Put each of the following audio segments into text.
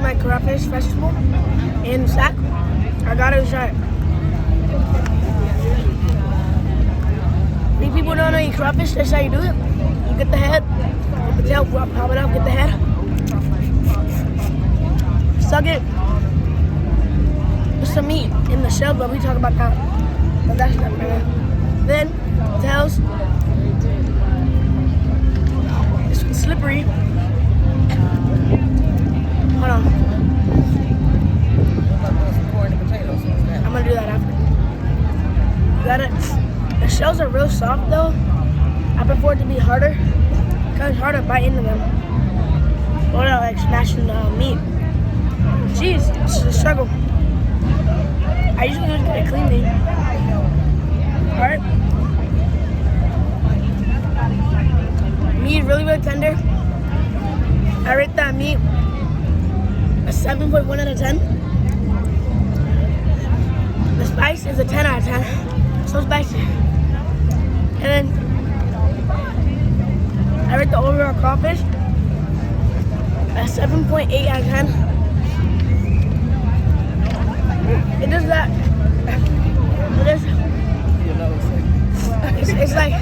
my crawfish festival in Sac. I gotta try it. If people don't know eat crawfish, that's how you do it. You get the head, get the tail, pop it up, get the head. Suck it. Put some meat in the shell, but we talk about that. But that's not right. Then, tails. It's slippery. Hold on. I'm gonna do that after. You got it. The shells are real soft though. I prefer it to be harder because it's hard to bite into them. Or like smashing the meat. Jeez, this is a struggle. I usually just get it cleanly. Alright. Meat really, really tender. I rate that meat a 7.1 out of 10. The spice is a 10 out of 10. So spicy. And then I rate the overall crawfish a 7.8 out of 10. It does that. It's like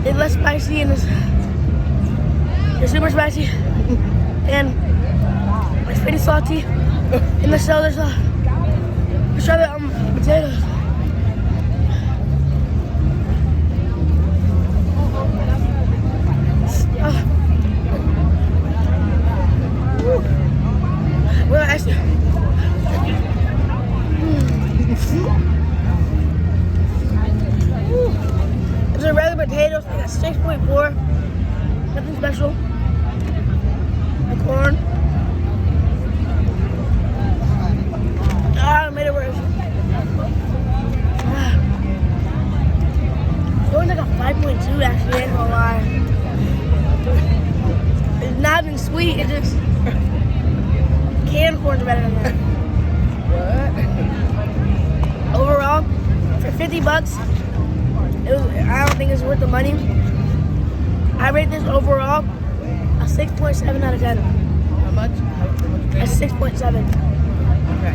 it's less spicy and it's super spicy and it's pretty salty. In the shell there's let's try the potatoes. Well, actually, it's a regular potato, like a 6.4. Nothing special. The corn. I made it worse. Corn's like a 5.2 actually, I ain't gonna lie. It's not even sweet, it's just canned corn's better than that. What? Overall, for 50 bucks, I don't think it's worth the money. I rate this overall a 6.7 out of 10. How much? A 6.7. Okay.